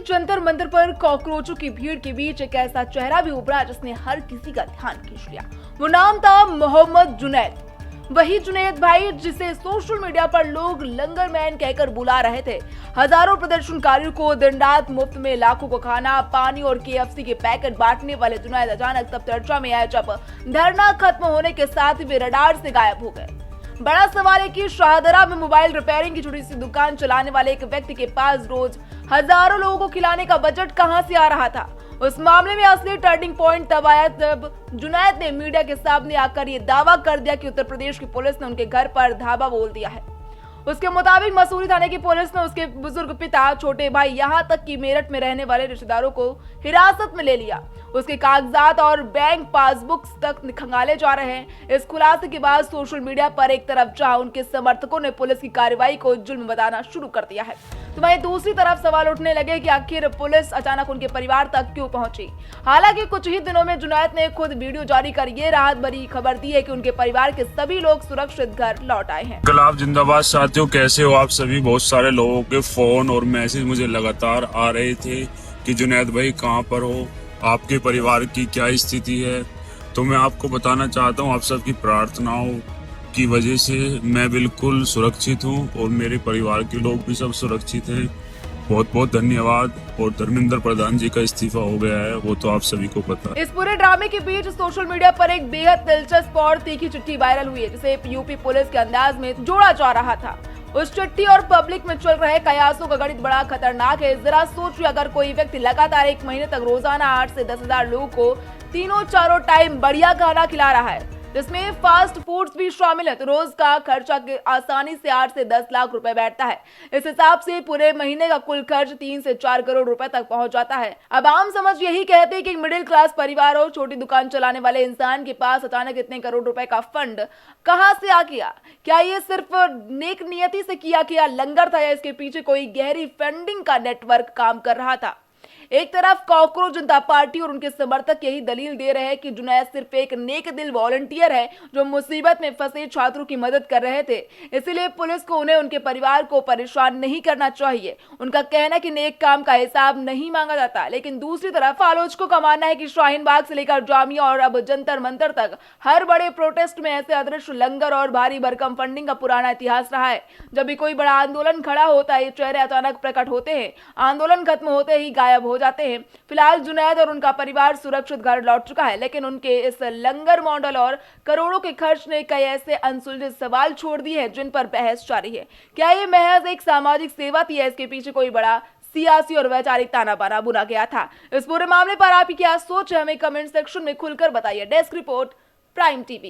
जंतर मंतर पर कॉकरोचों की भीड़ के बीच एक ऐसा चेहरा भी उभरा जिसने हर किसी का ध्यान खींच लिया। वो नाम था मोहम्मद जुनैद। वही जुनैद भाई जिसे सोशल मीडिया पर लोग लंगर मैन कहकर बुला रहे थे। हजारों प्रदर्शनकारियों को दिन रात मुफ्त में लाखों को खाना, पानी और KFC के पैकेट बांटने वाले जुनैद अचानक तब चर्चा में आए जब धरना खत्म होने के साथ वे रडार से गायब हो गए। बड़ा सवाल है कि शाहदरा में मोबाइल रिपेयरिंग की छोटी सी दुकान चलाने वाले एक व्यक्ति के पास रोज हजारों लोगों को खिलाने का बजट कहां से आ रहा था। उस मामले में असली टर्निंग पॉइंट तब आया जब जुनैद ने मीडिया के सामने आकर ये दावा कर दिया कि उत्तर प्रदेश की पुलिस ने उनके घर पर धावा बोल दिया है। उसके मुताबिक मसूरी थाने की पुलिस ने उसके बुजुर्ग पिता, छोटे भाई, यहाँ तक कि मेरठ में रहने वाले रिश्तेदारों को हिरासत में ले लिया। उसके कागजात और बैंक पासबुक्स तक खंगाले जा रहे हैं। इस खुलासे के बाद सोशल मीडिया पर एक तरफ जहां उनके समर्थकों ने पुलिस की कार्रवाई को जुल्म बताना शुरू कर दिया है, तो वहीं दूसरी तरफ सवाल उठने लगे कि आखिर पुलिस अचानक उनके परिवार तक क्यों पहुंची। हालांकि कुछ ही दिनों में जुनैद ने खुद वीडियो जारी कर ये राहत भरी खबर दी है कि उनके परिवार के सभी लोग सुरक्षित घर लौट आए हैं। इंकलाब जिंदाबाद साथियों, कैसे हो आप सभी। बहुत सारे लोगों के फोन और मैसेज मुझे लगातार आ रहे थे कि जुनैद भाई कहाँ पर हो, आपके परिवार की क्या स्थिति है। तो मैं आपको बताना चाहता हूँ, आप सबकी प्रार्थनाओं की वजह से मैं बिल्कुल सुरक्षित हूँ और मेरे परिवार के लोग भी सब सुरक्षित हैं। बहुत बहुत धन्यवाद। और धर्मेंद्र प्रधान जी का इस्तीफा हो गया है, वो तो आप सभी को पता है। इस पूरे ड्रामे के बीच सोशल मीडिया पर एक बेहद दिलचस्प और तीखी चिट्ठी वायरल हुई है, जिसे यूपी पुलिस के अंदाज में जोड़ा जा रहा था। उस चिट्ठी और पब्लिक में चल रहे कयासों का गणित बड़ा खतरनाक है। जरा सोचिए, अगर कोई व्यक्ति लगातार एक महीने तक रोजाना 8 से 10,000 लोगों को तीनों चारों टाइम बढ़िया खाना खिला रहा है, जिसमें फास्ट फूड्स भी शामिल है, तो रोज का खर्चा आसानी से 8 से 10 लाख रुपए बैठता है। इस हिसाब से पूरे महीने का कुल खर्च 3 से 4 करोड़ रुपए तक पहुंच जाता है। अब आम समझ यही कहते हैं कि मिडिल क्लास परिवार और छोटी दुकान चलाने वाले इंसान के पास अचानक इतने करोड़ रुपए का फंड कहां से आ गया। क्या ये सिर्फ नेक नियति से किया लंगर था या इसके पीछे कोई गहरी फंडिंग का नेटवर्क काम कर रहा था। एक तरफ कॉकरोच जनता पार्टी और उनके समर्थक यही दलील दे रहे हैं कि जुनैद सिर्फ एक नेक दिल वॉलंटियर है जो मुसीबत में फंसे छात्रों की मदद कर रहे थे, इसलिए पुलिस को उन्हें उनके परिवार को परेशान नहीं करना चाहिए। उनका कहना कि नेक काम का हिसाब नहीं मांगा जाता। लेकिन दूसरी तरफ आलोचकों का मानना है कि शाहीन बाग से लेकर जामिया और अब जंतर मंतर तक हर बड़े प्रोटेस्ट में ऐसे अदृश्य लंगर और भारी भरकम फंडिंग का पुराना इतिहास रहा है। जब भी कोई बड़ा आंदोलन खड़ा होता है, ये चेहरे अचानक प्रकट होते हैं, आंदोलन खत्म होते ही गायब हो जाते हैं। फिलहाल जुनैद और उनका परिवार सुरक्षित घर लौट चुका है, लेकिन उनके इस लंगर मॉडल और करोड़ों के खर्च ने कई ऐसे अनसुलझे सवाल छोड़ दिए हैं जिन पर बहस जारी है। क्या ये महज एक सामाजिक सेवा थी या इसके पीछे कोई बड़ा सियासी और वैचारिक ताना बाना बुना गया था। इस पूरे मामले पर आपकी क्या सोच है, हमें कमेंट सेक्शन में खुलकर बताइए। Desk report, prime TV.